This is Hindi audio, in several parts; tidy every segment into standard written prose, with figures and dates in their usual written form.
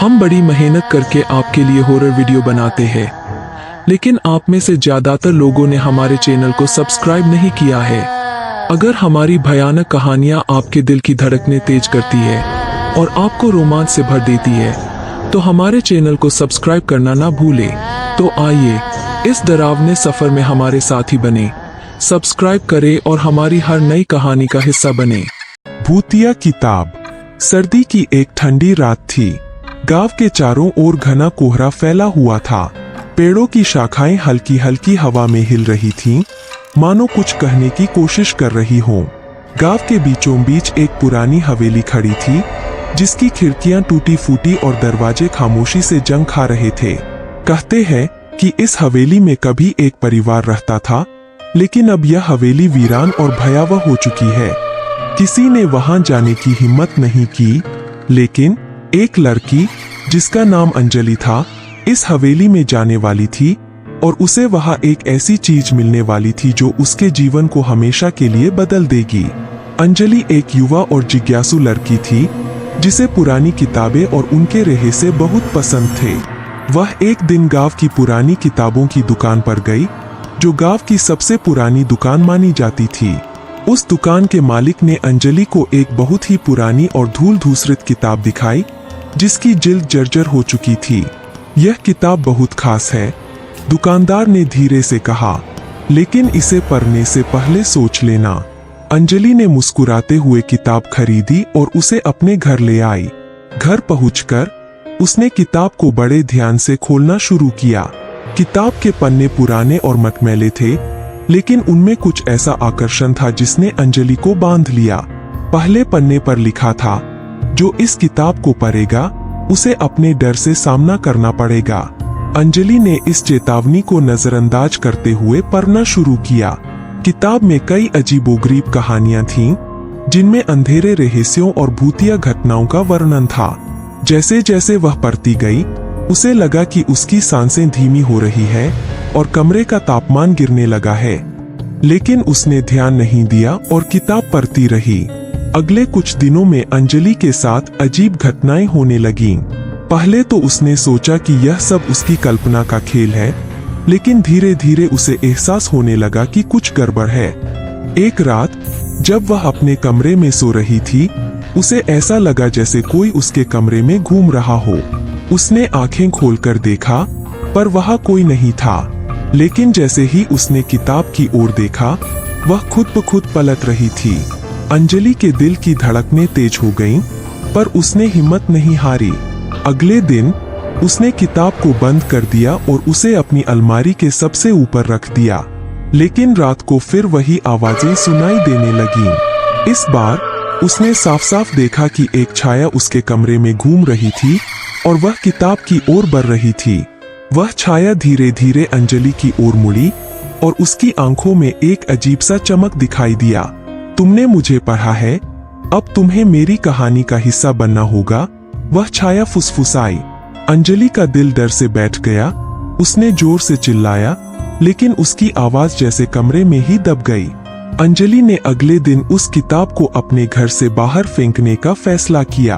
हम बड़ी मेहनत करके आपके लिए हॉरर वीडियो बनाते हैं, लेकिन आप में से ज्यादातर लोगों ने हमारे चैनल को सब्सक्राइब नहीं किया है। अगर हमारी भयानक कहानियां आपके दिल की धड़कनें तेज करती है और आपको रोमांच से भर देती है, तो हमारे चैनल को सब्सक्राइब करना ना भूलें। तो आइए इस डरावने सफर में हमारे साथी बने, सब्सक्राइब करें और हमारी हर नई कहानी का हिस्सा बने। भूतिया किताब। सर्दी की एक ठंडी रात थी। गांव के चारों ओर घना कोहरा फैला हुआ था। पेड़ों की शाखाएं हल्की हल्की हवा में हिल रही थीं, मानो कुछ कहने की कोशिश कर रही हों। गांव के बीचों बीच एक पुरानी हवेली खड़ी थी, जिसकी खिड़कियां टूटी फूटी और दरवाजे खामोशी से जंग खा रहे थे। कहते हैं कि इस हवेली में कभी एक परिवार रहता था, लेकिन अब यह हवेली वीरान और भयावह हो चुकी है। किसी ने वहां जाने की हिम्मत नहीं की, लेकिन एक लड़की जिसका नाम अंजलि था, इस हवेली में जाने वाली थी और उसे वहां एक ऐसी चीज मिलने वाली थी जो उसके जीवन को हमेशा के लिए बदल देगी। अंजलि एक युवा और जिज्ञासु लड़की थी, जिसे पुरानी किताबें और उनके रहस्य बहुत पसंद थे। वह एक दिन गांव की पुरानी किताबों की दुकान पर गई, जो गांव की सबसे पुरानी दुकान मानी जाती थी। उस दुकान के मालिक ने अंजलि को एक बहुत ही पुरानी और धूल धूसरित किताब दिखाई, जिसकी जिल्द जर्जर हो चुकी थी। यह किताब बहुत खास है, दुकानदार ने धीरे से कहा, लेकिन इसे पढ़ने से पहले सोच लेना। अंजलि ने मुस्कुराते हुए किताब खरीदी और उसे अपने घर ले आई। घर पहुंचकर उसने किताब को बड़े ध्यान से खोलना शुरू किया। किताब के पन्ने पुराने और मटमैले थे, लेकिन उनमें कुछ ऐसा आकर्षण था जिसने अंजलि को बांध लिया। पहले पन्ने पर लिखा था, जो इस किताब को पढ़ेगा उसे अपने डर से सामना करना पड़ेगा। अंजलि ने इस चेतावनी को नजरअंदाज करते हुए पढ़ना शुरू किया। किताब में कई अजीबोगरीब कहानियां थीं, जिनमें अंधेरे रहस्यों और भूतिया घटनाओं का वर्णन था। जैसे जैसे वह पढ़ती गई, उसे लगा कि उसकी सांसें धीमी हो रही है और कमरे का तापमान गिरने लगा है। लेकिन उसने ध्यान नहीं दिया और किताब पढ़ती रही। अगले कुछ दिनों में अंजलि के साथ अजीब घटनाएं होने लगीं। पहले तो उसने सोचा कि यह सब उसकी कल्पना का खेल है, लेकिन धीरे धीरे उसे एहसास होने लगा कि कुछ गड़बड़ है। एक रात जब वह अपने कमरे में सो रही थी, उसे ऐसा लगा जैसे कोई उसके कमरे में घूम रहा हो। उसने आंखें खोलकर देखा, पर वहां कोई नहीं था। लेकिन जैसे ही उसने किताब की ओर देखा, वह खुद ब खुद पलट रही थी। अंजलि के दिल की धड़कनें तेज हो गईं, पर उसने हिम्मत नहीं हारी। अगले दिन उसने किताब को बंद कर दिया और उसे अपनी अलमारी के सबसे ऊपर रख दिया। लेकिन रात को फिर वही आवाजें सुनाई देने लगीं। इस बार उसने साफ साफ देखा कि एक छाया उसके कमरे में घूम रही थी और वह किताब की ओर बढ़ रही थी। वह छाया धीरे धीरे अंजलि की ओर मुड़ी और उसकी आंखों में एक अजीब सा चमक दिखाई दिया। तुमने मुझे पढ़ा है, अब तुम्हें मेरी कहानी का हिस्सा बनना होगा, वह छाया फुसफुसाई। अंजलि का दिल डर से बैठ गया। उसने जोर से चिल्लाया, लेकिन उसकी आवाज जैसे कमरे में ही दब गई। अंजलि ने अगले दिन उस किताब को अपने घर से बाहर फेंकने का फैसला किया।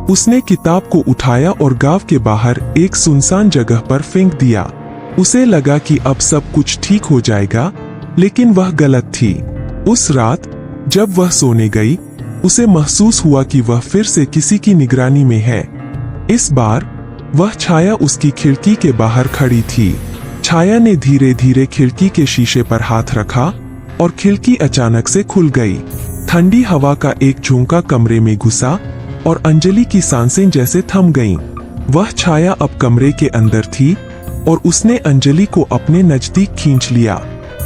उसने किताब को उठाया और गांव के बाहर एक सुनसान जगह पर फेंक दिया। उसे लगा कि अब सब कुछ ठीक हो जाएगा, लेकिन वह गलत थी। उस रात जब वह सोने गई, उसे महसूस हुआ कि वह फिर से किसी की निगरानी में है। इस बार वह छाया उसकी खिड़की के बाहर खड़ी थी। छाया ने धीरे धीरे खिड़की के शीशे पर हाथ रखा और खिड़की अचानक से खुल गई। ठंडी हवा का एक झोंका कमरे में घुसा और अंजलि की सांसें जैसे थम गईं। वह छाया अब कमरे के अंदर थी और उसने अंजलि को अपने नजदीक खींच लिया।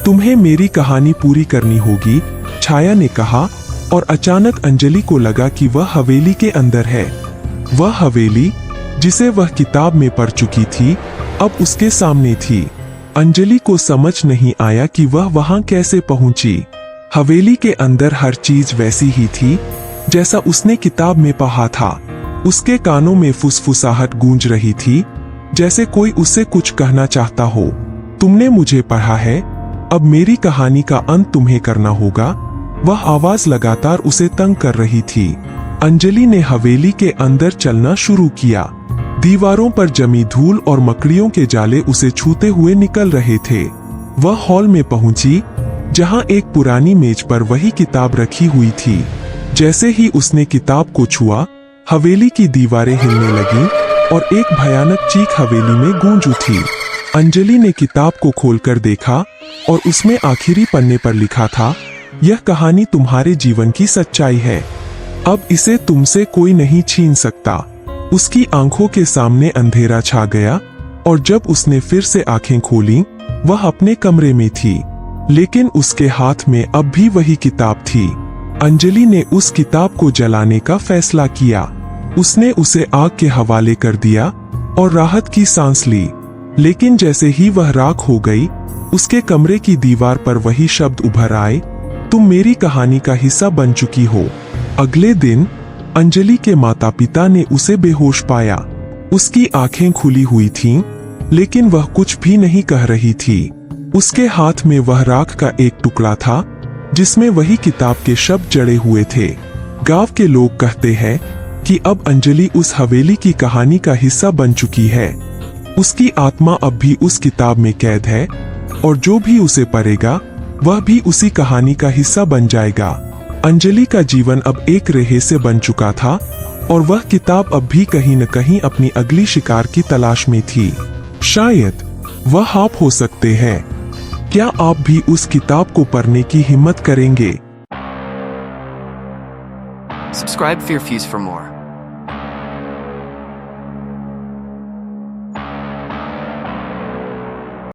तुम्हें मेरी कहानी पूरी करनी होगी, छाया ने कहा, और अचानक अंजलि को लगा कि वह हवेली के अंदर है। वह हवेली जिसे वह किताब में पढ़ चुकी थी, अब उसके सामने थी। अंजलि को समझ नहीं आया कि वह वहां कैसे पहुंची। हवेली के अंदर हर चीज वैसी ही थी जैसा उसने किताब में पढ़ा था। उसके कानों में फुसफुसाहट गूंज रही थी, जैसे कोई उससे कुछ कहना चाहता हो। तुमने मुझे पढ़ा है, अब मेरी कहानी का अंत तुम्हें करना होगा। वह आवाज लगातार उसे तंग कर रही थी। अंजलि ने हवेली के अंदर चलना शुरू किया। दीवारों पर जमी धूल और मकड़ियों के जाले उसे छूते हुए निकल रहे थे। वह हॉल में पहुंची, जहां एक पुरानी मेज पर वही किताब रखी हुई थी। जैसे ही उसने किताब को छुआ, हवेली की दीवारें हिलने लगीं और एक भयानक चीख हवेली में गूंज उठी। अंजलि ने किताब को खोलकर देखा और उसमें आखिरी पन्ने पर लिखा था, यह कहानी तुम्हारे जीवन की सच्चाई है। अब इसे तुमसे कोई नहीं छीन सकता। उसकी आंखों के सामने अंधेरा छा गया और जब उसने फिर से आंखें खोलीं, वह अपने कमरे में थी, लेकिन उसके हाथ में अब भी वही किताब थी। अंजलि ने उस किताब को जलाने का फैसला किया। उसने उसे आग के हवाले कर दिया और राहत की सांस ली। लेकिन जैसे ही वह राख हो गई, उसके कमरे की दीवार पर वही शब्द उभर आए, तुम मेरी कहानी का हिस्सा बन चुकी हो। अगले दिन अंजलि के माता पिता ने उसे बेहोश पाया। उसकी आंखें खुली हुई थीं, लेकिन वह कुछ भी नहीं कह रही थी। उसके हाथ में वह राख का एक टुकड़ा था, जिसमें वही किताब के शब्द जड़े हुए थे। गांव के लोग कहते हैं कि अब अंजलि उस हवेली की कहानी का हिस्सा बन चुकी है। उसकी आत्मा अब भी उस किताब में कैद है और जो भी उसे पढ़ेगा वह भी उसी कहानी का हिस्सा बन जाएगा। अंजलि का जीवन अब एक रहस्य बन चुका था और वह किताब अब भी कहीं न कहीं अपनी अगली शिकार की तलाश में थी। शायद वह आप हो सकते हैं। क्या आप भी उस किताब को पढ़ने की हिम्मत करेंगे? Subscribe Fear Fuse for more.